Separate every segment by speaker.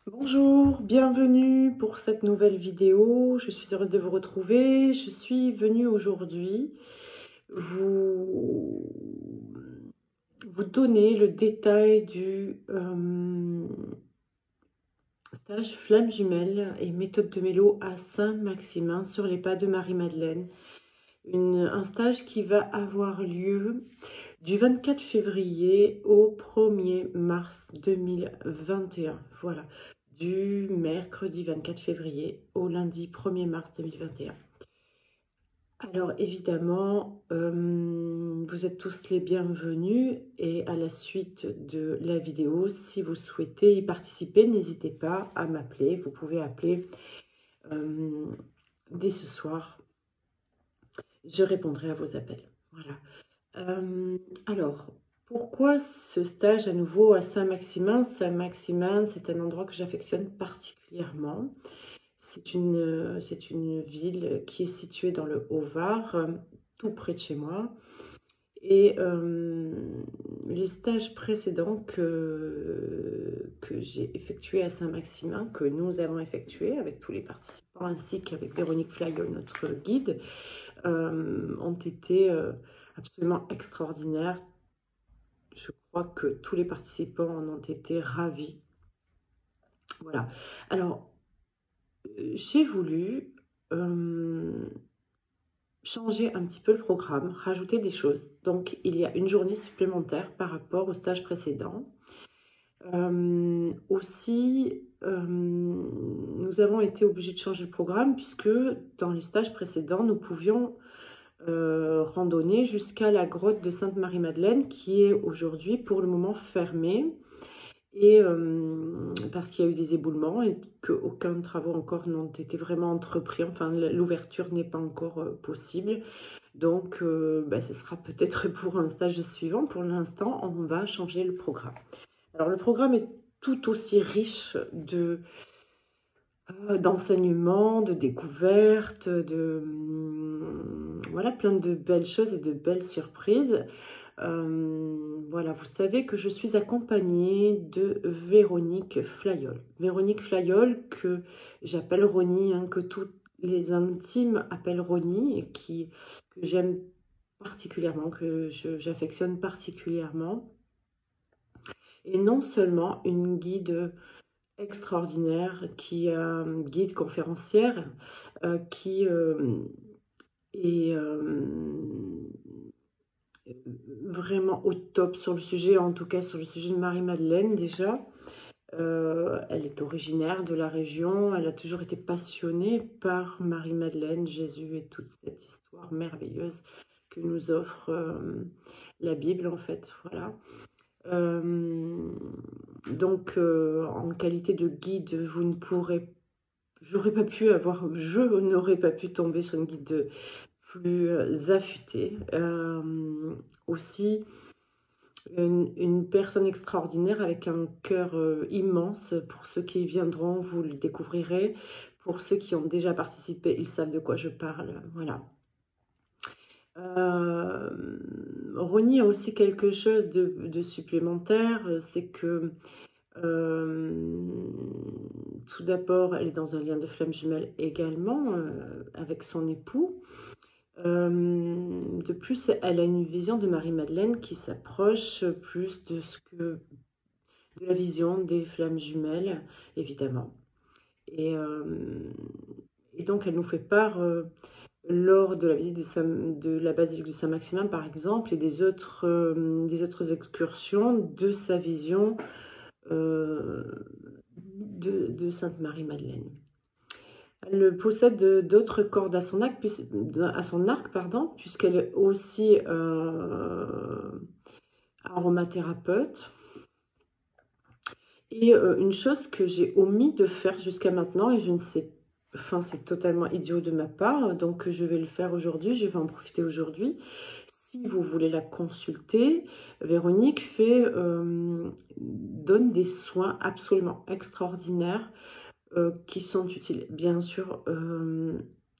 Speaker 1: Bonjour, bienvenue pour cette nouvelle vidéo. Je suis heureuse de vous retrouver. Je suis venue aujourd'hui vous, vous donner le détail du stage Flamme Jumelle et méthode de mélo à Saint-Maximin sur les pas de Marie-Madeleine. Un stage qui va avoir lieu du 24 février au 1er mars 2021. Voilà, du mercredi 24 février au lundi 1er mars 2021. Alors évidemment, vous êtes tous les bienvenus et à la suite de la vidéo, si vous souhaitez y participer, n'hésitez pas à m'appeler. Vous pouvez appeler dès ce soir. Je répondrai à vos appels. Voilà. Alors, pourquoi ce stage à nouveau à Saint-Maximin? Saint-Maximin, c'est un endroit que j'affectionne particulièrement. C'est une ville qui est située dans le Haut-Var, tout près de chez moi. Et les stages précédents que j'ai effectués à Saint-Maximin, que nous avons effectués avec tous les participants, ainsi qu'avec Véronique Flayol, notre guide, ont été absolument extraordinaires. Je crois que tous les participants en ont été ravis. Voilà. Alors, j'ai voulu changer un petit peu le programme, rajouter des choses. Donc, il y a une journée supplémentaire par rapport au stage précédent. Aussi, nous avons été obligés de changer le programme puisque dans les stages précédents, nous pouvions randonnée jusqu'à la grotte de Sainte-Marie-Madeleine qui est aujourd'hui pour le moment fermée et parce qu'il y a eu des éboulements et qu'aucun travaux encore n'ont été vraiment entrepris, enfin l'ouverture n'est pas encore possible, donc ce sera peut-être pour un stage suivant. Pour l'instant on va changer le programme. Alors le programme est tout aussi riche d'enseignements, de découvertes, voilà, plein de belles choses et de belles surprises. Voilà, vous savez que je suis accompagnée de Véronique Flayol. Véronique Flayol, que j'appelle Roni, hein, que tous les intimes appellent Roni, et que j'aime particulièrement, que j'affectionne particulièrement. Et non seulement une guide extraordinaire, qui guide conférencière, qui est vraiment au top sur le sujet, en tout cas sur le sujet de Marie-Madeleine déjà. Elle est originaire de la région, elle a toujours été passionnée par Marie-Madeleine, Jésus et toute cette histoire merveilleuse que nous offre la Bible en fait, voilà. Donc en qualité de guide, je n'aurais pas pu tomber sur une guide plus affûtée. Aussi une personne extraordinaire avec un cœur immense. Pour ceux qui viendront, vous le découvrirez. Pour ceux qui ont déjà participé, ils savent de quoi je parle. Voilà. Roni a aussi quelque chose de supplémentaire, c'est que tout d'abord, elle est dans un lien de flamme jumelle également avec son époux. De plus, elle a une vision de Marie-Madeleine qui s'approche plus de la vision des flammes jumelles, évidemment. Et donc, elle nous fait part, lors de la visite de la basilique de Saint-Maximin, par exemple, et des autres excursions, de sa vision de Sainte Marie-Madeleine. Elle possède d'autres cordes à son arc, puisqu'elle est aussi aromathérapeute. Et une chose que j'ai omis de faire jusqu'à maintenant, et je ne sais, enfin c'est totalement idiot de ma part, donc je vais le faire aujourd'hui, je vais en profiter aujourd'hui. Si vous voulez la consulter, Véronique donne des soins absolument extraordinaires qui sont utiles. Bien sûr,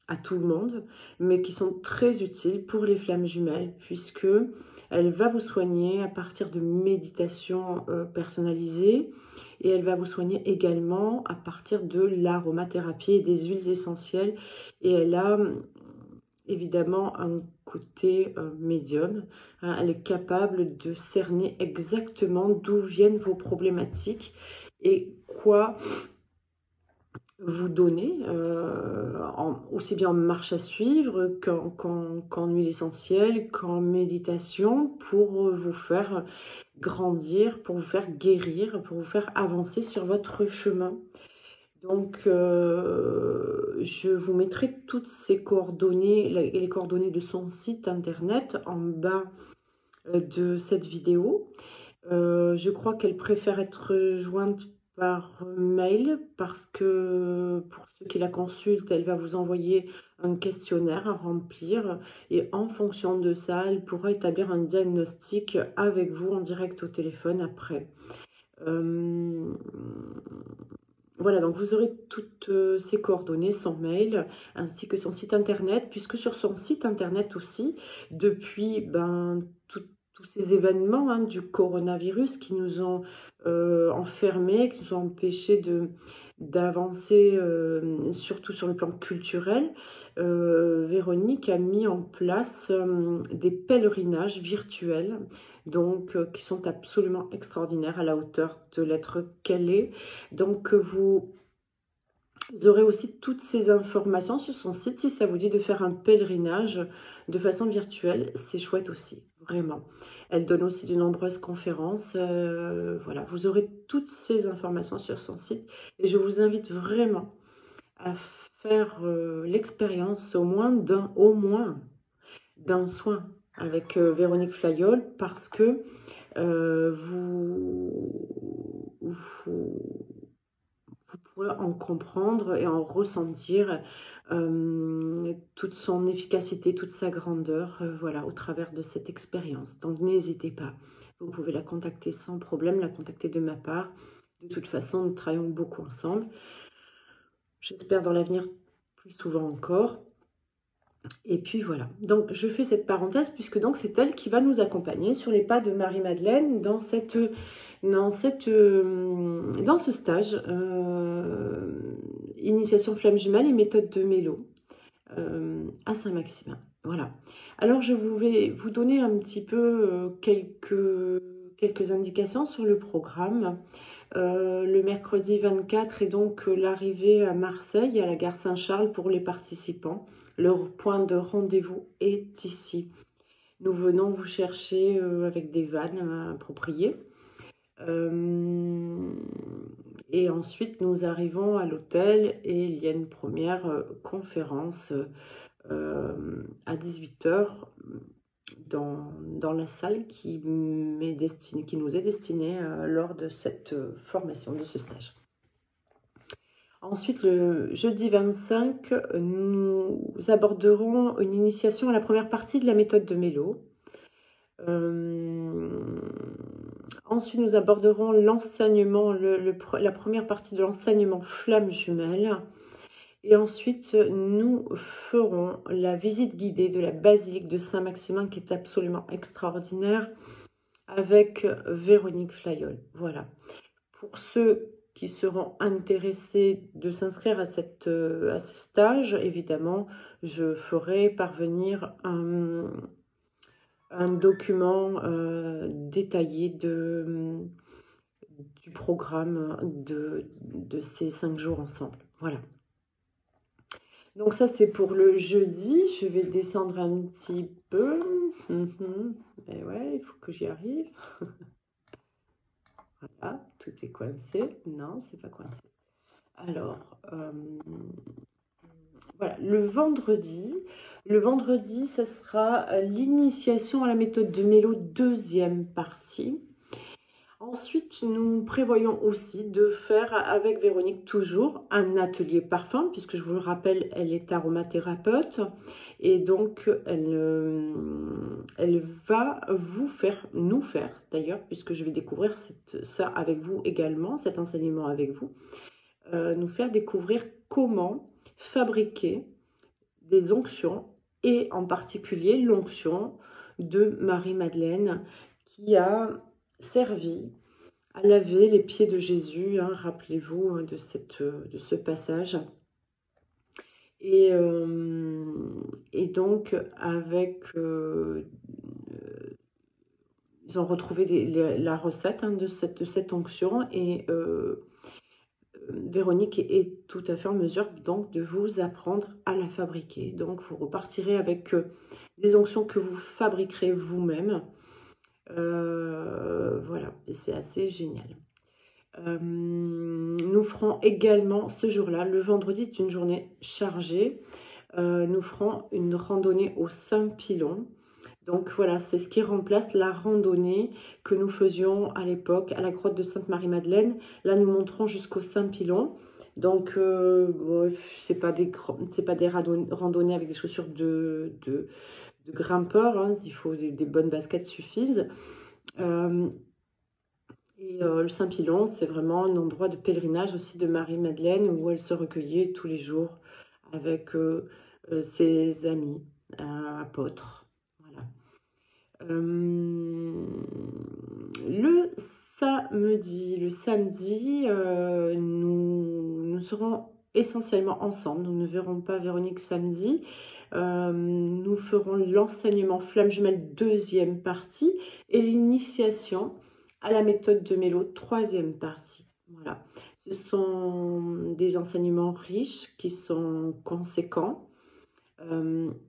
Speaker 1: à tout le monde, mais qui sont très utiles pour les flammes jumelles, puisque elle va vous soigner à partir de méditations personnalisées, et elle va vous soigner également à partir de l'aromathérapie et des huiles essentielles, et elle a évidemment un côté médium, hein. Elle est capable de cerner exactement d'où viennent vos problématiques et quoi vous donner, aussi bien en marche à suivre qu'en huile essentielle, qu'en méditation, pour vous faire grandir, pour vous faire guérir, pour vous faire avancer sur votre chemin. Donc, je vous mettrai toutes ces coordonnées et les coordonnées de son site internet en bas de cette vidéo. Je crois qu'elle préfère être jointe par mail parce que pour ceux qui la consultent, elle va vous envoyer un questionnaire à remplir et en fonction de ça, elle pourra établir un diagnostic avec vous en direct au téléphone après. Voilà, donc vous aurez toutes ses coordonnées, son mail, ainsi que son site internet, puisque sur son site internet aussi, depuis tous ces événements hein, du coronavirus qui nous ont enfermés, qui nous ont empêchés d'avancer, surtout sur le plan culturel, Véronique a mis en place des pèlerinages virtuels, donc qui sont absolument extraordinaires à la hauteur de l'être qu'elle est. Donc vous aurez aussi toutes ces informations sur son site si ça vous dit de faire un pèlerinage de façon virtuelle, c'est chouette aussi, vraiment. Elle donne aussi de nombreuses conférences, voilà, vous aurez toutes ces informations sur son site et je vous invite vraiment à faire l'expérience au moins d'un soin avec Véronique Flayol parce que vous pourrez en comprendre et en ressentir toute son efficacité, toute sa grandeur, voilà, au travers de cette expérience. Donc n'hésitez pas, vous pouvez la contacter sans problème, la contacter de ma part. De toute façon, nous travaillons beaucoup ensemble. J'espère dans l'avenir plus souvent encore. Et puis voilà, donc je fais cette parenthèse puisque donc c'est elle qui va nous accompagner sur les pas de Marie-Madeleine dans ce stage initiation flamme jumelle et méthode de Mélo à Saint-Maximin. Voilà. Alors je vais vous donner un petit peu quelques indications sur le programme. Le mercredi 24 est donc l'arrivée à Marseille, à la gare Saint-Charles pour les participants. Leur point de rendez-vous est ici. Nous venons vous chercher avec des vannes appropriées. Et ensuite, nous arrivons à l'hôtel et il y a une première conférence à 18 h dans la salle qui nous est destinée lors de cette formation, de ce stage. Ensuite, le jeudi 25, nous aborderons une initiation à la première partie de la méthode de Mélo. Ensuite, nous aborderons l'enseignement, la première partie de l'enseignement flamme jumelle. Et ensuite, nous ferons la visite guidée de la basilique de Saint-Maximin, qui est absolument extraordinaire, avec Véronique Flayol. Voilà. Pour ceux qui seront intéressés de s'inscrire à ce stage, évidemment, je ferai parvenir un document détaillé du programme de ces 5 jours ensemble. Voilà. Donc ça, c'est pour le jeudi. Je vais descendre un petit peu. Et ouais, il faut que j'y arrive. Voilà, tout est coincé. Non, c'est pas coincé. Alors, voilà, le vendredi, ça sera l'initiation à la méthode de Mélo, deuxième partie. Ensuite, nous prévoyons aussi de faire avec Véronique toujours un atelier parfum, puisque je vous le rappelle, elle est aromathérapeute. Et donc, elle va nous faire d'ailleurs, puisque je vais découvrir ça avec vous également, cet enseignement avec vous, nous faire découvrir comment fabriquer des onctions, et en particulier l'onction de Marie-Madeleine qui a servi à laver les pieds de Jésus, hein, rappelez-vous hein, de ce passage. Et donc, avec, ils ont retrouvé la recette hein, de cette onction, et Véronique est tout à fait en mesure donc de vous apprendre à la fabriquer. Donc, vous repartirez avec des onctions que vous fabriquerez vous-même. Voilà, et c'est assez génial. Nous ferons également ce jour-là, le vendredi est une journée chargée, nous ferons une randonnée au Saint-Pilon. Donc voilà, c'est ce qui remplace la randonnée que nous faisions à l'époque à la grotte de Sainte-Marie-Madeleine. Là, nous monterons jusqu'au Saint-Pilon. Donc, c'est pas des randonnées avec des chaussures de grimpeurs. Hein. Il faut des bonnes baskets suffisent. Le Saint-Pilon, c'est vraiment un endroit de pèlerinage aussi de Marie-Madeleine où elle se recueillait tous les jours avec ses amis, apôtres. Voilà. Le samedi, nous serons essentiellement ensemble. Nous ne verrons pas Véronique samedi. Nous ferons l'enseignement Flamme Jumelle deuxième partie et l'initiation à la méthode de Mélo troisième partie. Voilà. Ce sont des enseignements riches qui sont conséquents.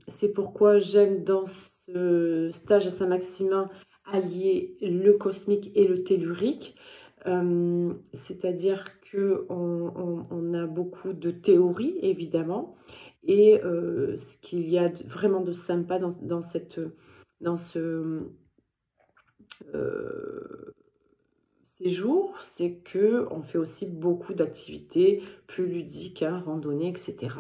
Speaker 1: C'est pourquoi j'aime dans ce stage à Saint-Maximin allier le cosmique et le tellurique. C'est-à-dire qu'on a beaucoup de théorie, évidemment, et ce qu'il y a vraiment de sympa dans ce séjour, c'est qu'on fait aussi beaucoup d'activités plus ludiques, hein, randonnées, etc.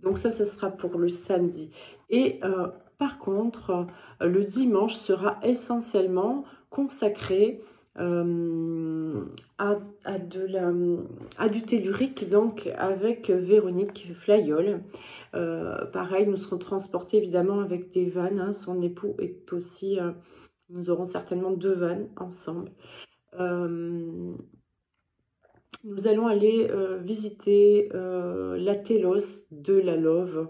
Speaker 1: Donc ça sera pour le samedi. Et par contre, le dimanche sera essentiellement consacré à du tellurique, donc avec Véronique Flayol. Pareil, nous serons transportés évidemment avec des vannes. Hein. Son époux est aussi... nous aurons certainement 2 vannes ensemble. Nous allons aller visiter la télos de la Love.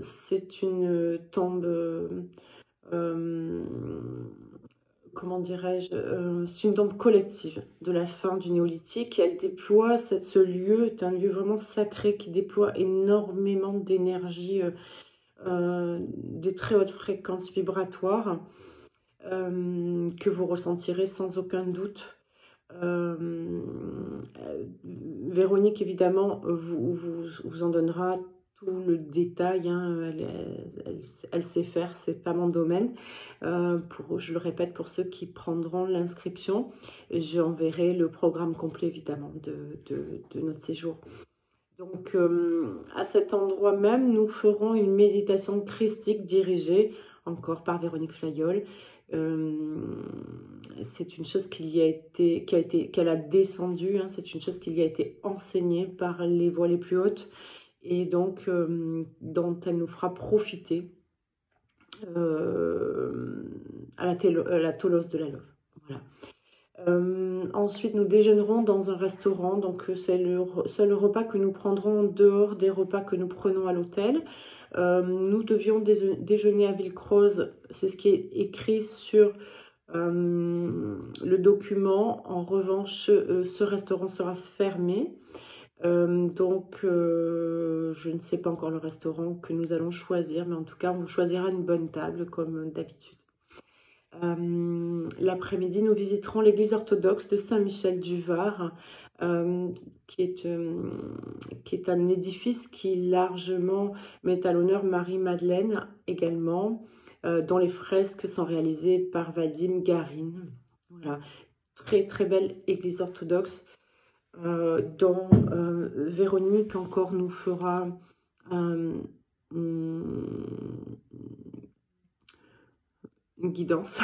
Speaker 1: C'est une tombe, comment dirais-je, c'est une tombe collective de la fin du néolithique. Elle déploie, ce lieu est un lieu vraiment sacré qui déploie énormément d'énergie, des très hautes fréquences vibratoires que vous ressentirez sans aucun doute. Véronique, évidemment, vous en donnera tout le détail. Hein. Elle sait faire, c'est pas mon domaine. Je le répète, pour ceux qui prendront l'inscription, j'enverrai le programme complet, évidemment, de notre séjour. Donc, à cet endroit même, nous ferons une méditation christique dirigée, encore par Véronique Flayol. C'est une chose qu'elle a descendue, hein, c'est une chose qui lui a été enseignée par les voies les plus hautes et donc dont elle nous fera profiter à la Tolos de la Love. Voilà. Ensuite, nous déjeunerons dans un restaurant, donc c'est le seul repas que nous prendrons en dehors des repas que nous prenons à l'hôtel. Nous devions déjeuner à Villecroze, c'est ce qui est écrit sur le document. En revanche, ce restaurant sera fermé. Donc, je ne sais pas encore le restaurant que nous allons choisir, mais en tout cas, on choisira une bonne table comme d'habitude. L'après-midi, nous visiterons l'église orthodoxe de Saint-Michel-du-Var, qui est un édifice qui largement met à l'honneur Marie-Madeleine également, dont les fresques sont réalisées par Vadim Garin. Voilà, très très belle église orthodoxe dont Véronique encore nous fera une guidance,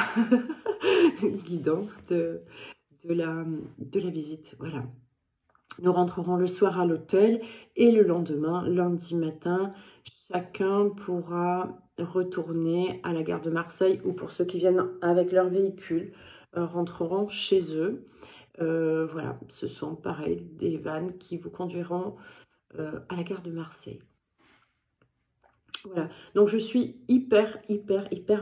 Speaker 1: une guidance de la visite. Voilà. Nous rentrerons le soir à l'hôtel et le lendemain, lundi matin, chacun pourra retourner à la gare de Marseille ou pour ceux qui viennent avec leur véhicule, rentreront chez eux. Voilà, ce sont pareil des vannes qui vous conduiront à la gare de Marseille. Voilà, donc je suis hyper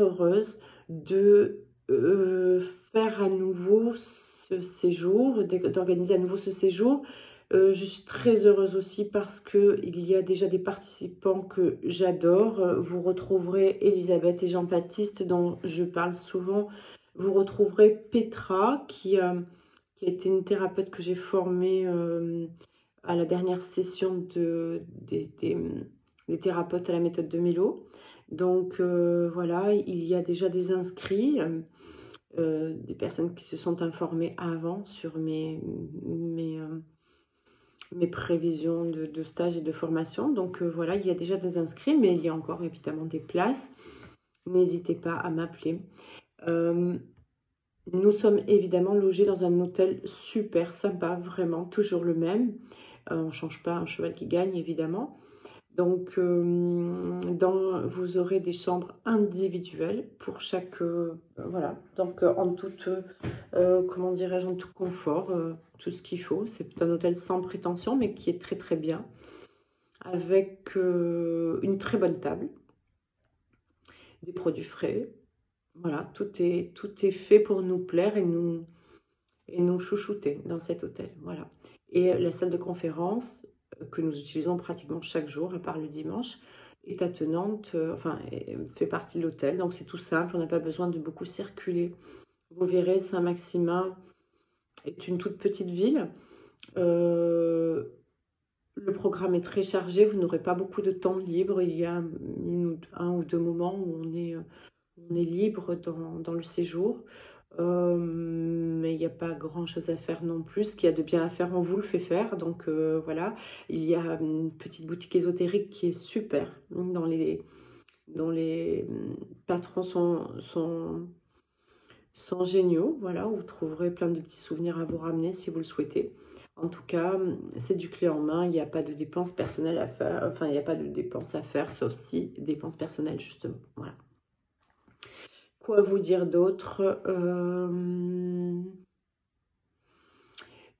Speaker 1: heureuse de faire à nouveau ce séjour, d'organiser à nouveau ce séjour. Je suis très heureuse aussi parce qu'il y a déjà des participants que j'adore. Vous retrouverez Elisabeth et Jean-Baptiste dont je parle souvent. Vous retrouverez Petra qui a été une thérapeute que j'ai formée à la dernière session des thérapeutes à la méthode de Mélo. Donc voilà, il y a déjà des inscrits, des personnes qui se sont informées avant sur mes prévisions de stage et de formation. Donc voilà, il y a déjà des inscrits, mais il y a encore évidemment des places. N'hésitez pas à m'appeler. Nous sommes évidemment logés dans un hôtel super sympa, vraiment, toujours le même. On ne change pas un cheval qui gagne, évidemment. Donc, vous aurez des chambres individuelles pour chaque... voilà, donc en toute, comment dirais-je, en tout confort, tout ce qu'il faut. C'est un hôtel sans prétention, mais qui est très bien, avec une très bonne table, des produits frais. Voilà, tout est fait pour nous plaire et nous chouchouter dans cet hôtel. Voilà. Et la salle de conférence que nous utilisons pratiquement chaque jour, à part le dimanche, est attenante, enfin, fait partie de l'hôtel. Donc c'est tout simple, on n'a pas besoin de beaucoup circuler. Vous verrez, Saint-Maximin est une toute petite ville. Le programme est très chargé, vous n'aurez pas beaucoup de temps libre. Il y a un ou deux moments où on est libre dans le séjour. Mais il n'y a pas grand chose à faire non plus. Ce qu'il y a de bien à faire, on vous le fait faire. Donc voilà, il y a une petite boutique ésotérique qui est super, dont les patrons sont géniaux. Voilà, vous trouverez plein de petits souvenirs à vous ramener si vous le souhaitez. En tout cas, c'est du clé en main. Il n'y a pas de dépenses personnelles à faire. Enfin, il n'y a pas de dépenses à faire, sauf si dépenses personnelles, justement. Voilà. Quoi vous dire d'autre?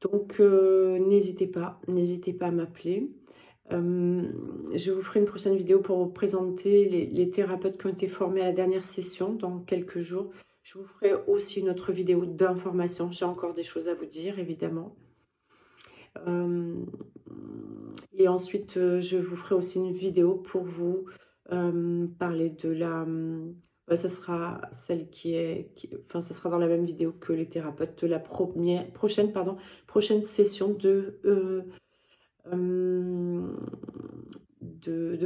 Speaker 1: Donc, n'hésitez pas à m'appeler. Je vous ferai une prochaine vidéo pour vous présenter les thérapeutes qui ont été formés à la dernière session dans quelques jours. Je vous ferai aussi une autre vidéo d'information. J'ai encore des choses à vous dire, évidemment. Et ensuite, je vous ferai aussi une vidéo pour vous parler de la... ça sera celle enfin, ça sera dans la même vidéo que les thérapeutes de la prochaine session de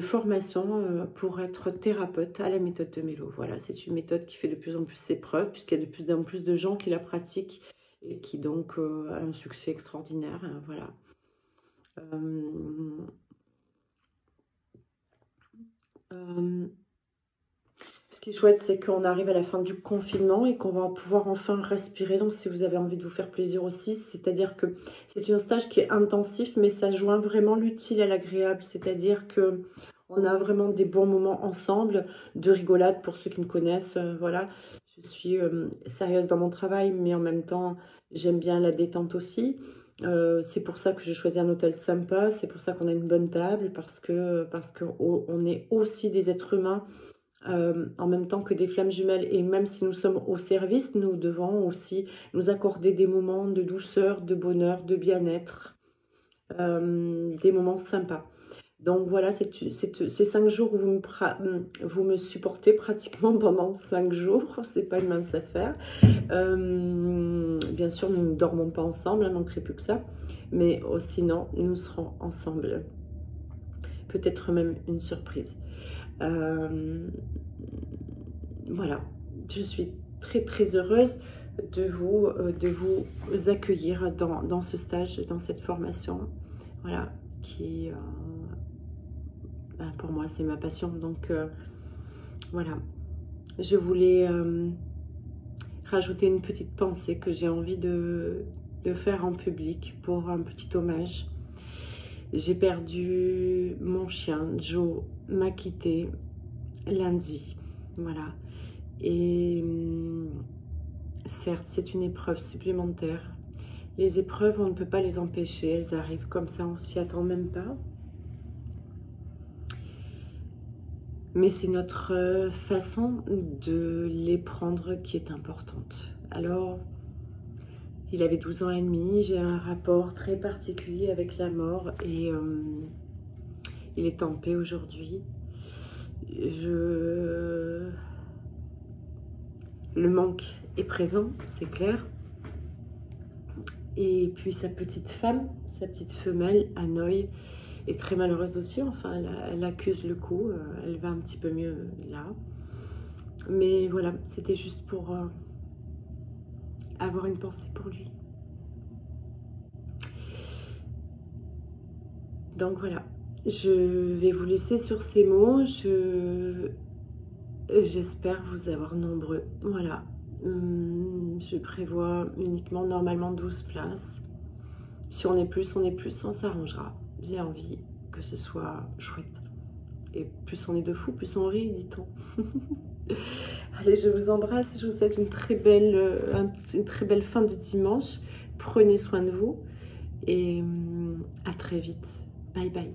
Speaker 1: formation pour être thérapeute à la méthode de Mélo. Voilà, c'est une méthode qui fait de plus en plus ses preuves, puisqu'il y a de plus en plus de gens qui la pratiquent et qui donc a un succès extraordinaire. Hein, voilà. Ce qui est chouette, c'est qu'on arrive à la fin du confinement et qu'on va pouvoir enfin respirer. Donc, si vous avez envie de vous faire plaisir aussi, c'est-à-dire que c'est un stage qui est intensif, mais ça joint vraiment l'utile à l'agréable. C'est-à-dire que on a vraiment des bons moments ensemble, de rigolade pour ceux qui me connaissent. Voilà, je suis sérieuse dans mon travail, mais en même temps, j'aime bien la détente aussi. C'est pour ça que j'ai choisi un hôtel sympa. C'est pour ça qu'on a une bonne table, parce qu'on est aussi des êtres humains. En même temps que des flammes jumelles, et même si nous sommes au service, nous devons aussi nous accorder des moments de douceur, de bonheur, de bien-être, des moments sympas. Donc voilà, ces 5 jours où vous me supportez pratiquement pendant 5 jours, c'est pas une mince affaire. Bien sûr, nous ne dormons pas ensemble, il ne manquerait plus que ça, mais sinon, nous serons ensemble. Peut-être même une surprise. Voilà, je suis très heureuse de vous accueillir dans ce stage, dans cette formation, voilà, qui pour moi c'est ma passion. Donc voilà, je voulais rajouter une petite pensée que j'ai envie de de faire en public pour un petit hommage. J'ai perdu mon chien, Joe m'a quitté lundi, voilà. Et certes, c'est une épreuve supplémentaire. Les épreuves, on ne peut pas les empêcher, elles arrivent comme ça, on s'y attend même pas. Mais c'est notre façon de les prendre qui est importante. Alors, il avait 12 ans et demi, j'ai un rapport très particulier avec la mort et il est en paix aujourd'hui. Le manque est présent, c'est clair. Et puis sa petite femme, sa petite femelle, Hanoï, est très malheureuse aussi. Enfin, elle accuse le coup, elle va un petit peu mieux là. Mais voilà, c'était juste pour avoir une pensée pour lui. Donc voilà, je vais vous laisser sur ces mots. J'espère vous avoir nombreux. Voilà, je prévois uniquement normalement 12 places. Si on est plus, on s'arrangera. J'ai envie que ce soit chouette. Et plus on est de fous, plus on rit, dit-on. Allez, je vous embrasse, je vous souhaite une très belle fin de dimanche. Prenez soin de vous et à très vite. Bye bye.